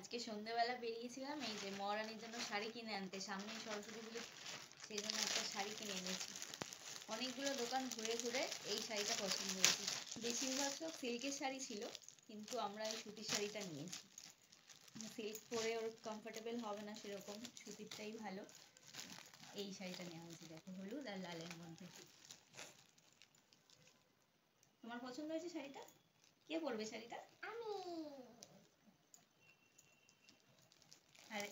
আজকে সন্ধ্যাবেলা বেরিয়েছিলাম এই যে মহারানীর জন্য শাড়ি কিনে আনতে, সামনেই সরস্বতী পুজো, সেই জন্য একটা শাড়ি কিনে এনেছি। অনেকগুলো দোকান ঘুরে ঘুরে এই শাড়িটা পছন্দ হয়েছে। বেশিরভাগ সব সিল্কের শাড়ি ছিল, কিন্তু আমরা এই সুতির শাড়িটা নিয়েছি। সিল্ক পরে ওর কমফোর্টেবল হবে না, সেরকম সুতিরটাই ভালো। এই শাড়িটা নেওয়া হয়েছে, দেখো হলুদ আর লালের মধ্যে। তোমার পছন্দ হয়েছে শাড়িটা? কে পরবে শাড়িটা? আমি।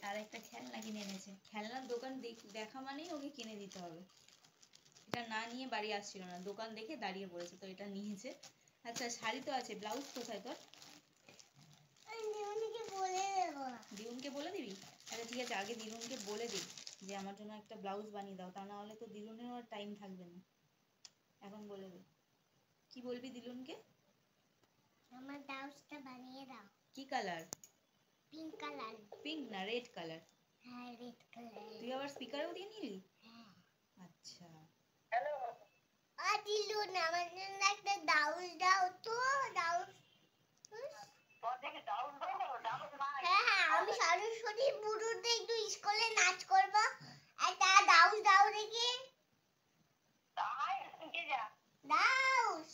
আর একটা খেলনা কিনে এনেছে। খেলনার দোকান দেখা মানেই ওকে কিনে দিতে হবে। এটা না নিয়ে বাড়ি আসছিল না, দোকান দেখে দাঁড়িয়ে পড়েছে, তো এটা নিয়েছে। আচ্ছা শাড়ি তো আছে, ব্লাউজ কোথায় তোর? দিদুনকে বলে দিবি? আচ্ছা ঠিক আছে, আগে দিদুনকে বলে দিই যে আমার জন্য একটা ব্লাউজ বানিয়ে দাও, তা না হলে তো দিদুনেরও আর টাইম থাকবে না। এখন বলে দে। কি বলবি দিদুনকে? আমার ব্লাউজটা বানিয়ে দাও। কি কালার? Pink colour. পিঙ্ক না রেড কালার? হ্যাঁ রেড কালার। তুই আবার স্পিকারেও দিয়ে নিলি? হ্যাঁ। আচ্ছা। হ্যালো দিলুন, আমার জন্য একটা ব্লাউজ দাও তো। ব্লাউজ হ্যাঁ, আমি সরস্বতী পুজোতে একটু স্কুলে নাচ করবো, একটা ব্লাউজ দাও দেখি। ব্লাউজ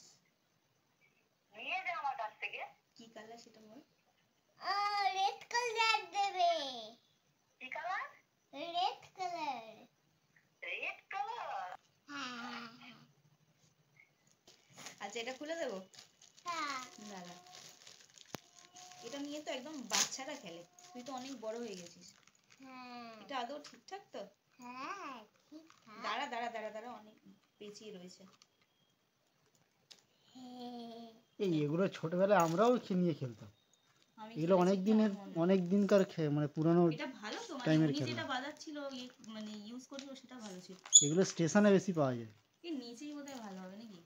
নিয়ে যা আমার কাছ থেকে। কি কালার সেটা বল? রেড কালার দেবে। কি colour? Red colour. Red colour? হ্যাঁ। আচ্ছা এটা খুলে দেবো? হ্যাঁ। দাঁড়া, এটা নিয়ে তো একদম বাচ্চারা খেলে, তুই তো অনেক বড় হয়ে গেছিস। হ্যাঁ। এটা আদৌ ঠিকঠাক তো? হ্যাঁ ঠিকঠাক। দাঁড়া দাঁড়া দাঁড়া দাঁড়া, অনেক পেঁচিয়ে রয়েছে। এই এগুলো ছোটবেলায় আমরাও নিয়ে খেলতাম। আমি এগুলো অনেক দিনকার মানে পুরানো এটা ভালো তো, মানে টাইমের উনি খেলা। যেটা বাজাচ্ছিল মানে ইউজ করছিল সেটা ভালো ছিল। এগুলো স্টেশনে বেশি পাওয়া যায়। এই নিচেই বোধহয় ভালো হবে নাকি?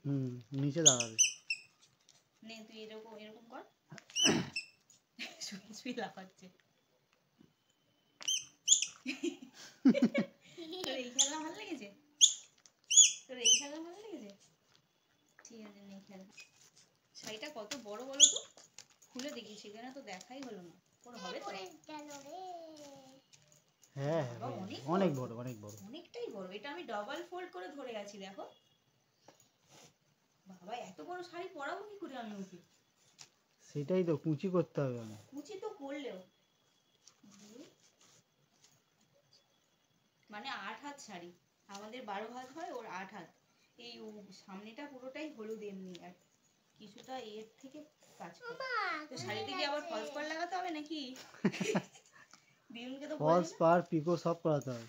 নিচে দাঁড়াবে। নে তুই এরকম এরকম কর। শুয়ে শুয়ে লাফাচ্ছে। তোর এই খেলা ভালো লেগেছে? তোর এই খেলা ভালো লেগেছে? ঠিক আছে নে খেলা। শাড়িটা কত বড় বলো তো, খুলে দেখি, সেখানে তো দেখাই হলো না। ওর হবে তো? হ্যাঁ অনেক বড় অনেক বড়, অনেকটাই বড়। এটা আমি ডাবল ফোল্ড করে ধরে গেছি, দেখো। বাবা এত বড় শাড়ি পরাবো কি করে আমি ওকে? সেটাই তো কুচি করতে হবে। আমি কুচি তো করলেও মানে 8 হাত শাড়ি, আমাদের 12 হাত হয়, ওর 8 হাত। এই সামনেটা পুরোটাই হলুদ এমনি, আর কিছুটা এর থেকে কাজ করে। তো শাড়িতে কি আবার ফলস পাড় লাগাতে হবে নাকি? দিদুনকে তো বললি ফলস না? পাড় পিকো সব করাতে হবে।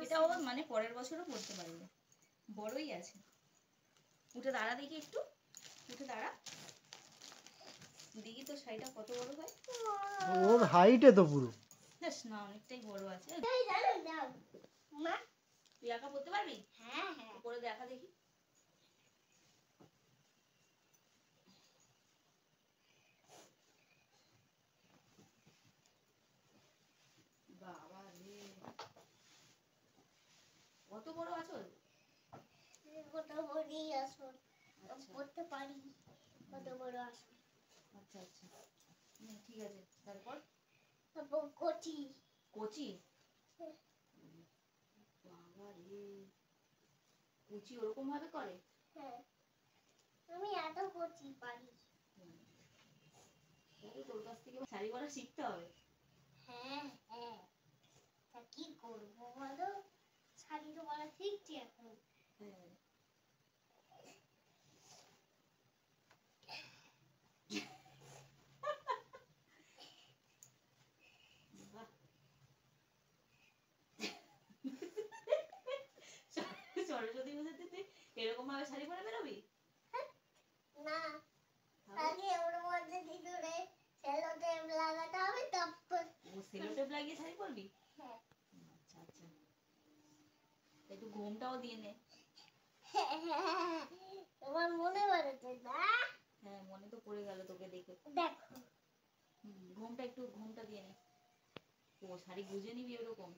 এটা ও মানে পরের বছরও পড়তে পারবে, বড়ই আছে। উঠে দাঁড়া দেখি একটু, উঠে দাঁড়া দেখি তো শাড়িটা কত বড় হয়। ওর হাইটে তো পুরো। বেশ না, অনেকটাই বড় আছে। তুই একা পড়তে পারবি? হ্যাঁ হ্যাঁ। পরে দেখা দেখি। বাবা রে, কত বড় আঁচল! কত বড়ই আসল, পড়তে পারি কত বড় আসল। আচ্ছা আচ্ছা ঠিক আছে, তারপর? কচি কচি? বাবা রে, কুচি ওরকম ভাবে করে? হ্যাঁ, আমি এত কচি পারি। তোর কাছ থেকে শাড়ি পরা শিখতে হবে। হ্যাঁ হ্যাঁ, তা কি করবো বলো, শাড়ি তো পরা শিখছি এখন। হ্যাঁ। সরস্বতী পুজোতে তুই এরকম ভাবে শাড়ি পরে বেরোবি? না, আগে ওর মধ্যে ভিতরে সেলো টেপ লাগাতে হবে, তারপর ও সেলো টেপ লাগিয়ে শাড়ি পরবি? হ্যাঁ। আচ্ছা আচ্ছা, একটু ঘোমটাও দিয়ে নে। তোমার মনে পড়েছে না? হ্যাঁ মনে তো পড়ে গেল তোকে দেখে। দেখো ঘোমটা একটু ঘোমটা দিয়ে নে। ও শাড়ি গুজে নিবি এরকম?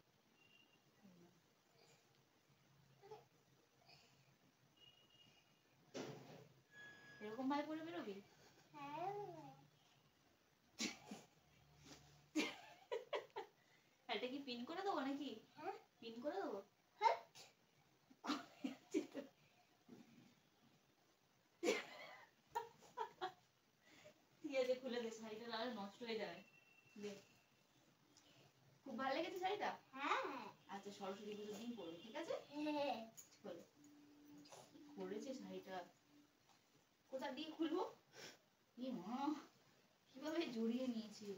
এরকম ভাবে পরে বেরোবি? হ্যাঁ। খুলে দে, শাড়িটা নাহলে নষ্ট হয়ে যাবে। দে। খুব ভালো লেগেছে শাড়িটা? হ্যাঁ আচ্ছা সরস্বতী পুজোর দিন পরবি, ঠিক আছে? খোলো। করেছে শাড়িটা, কোথা দিয়ে খুলবো? এ মা, কিভাবে জড়িয়ে নিয়েছে।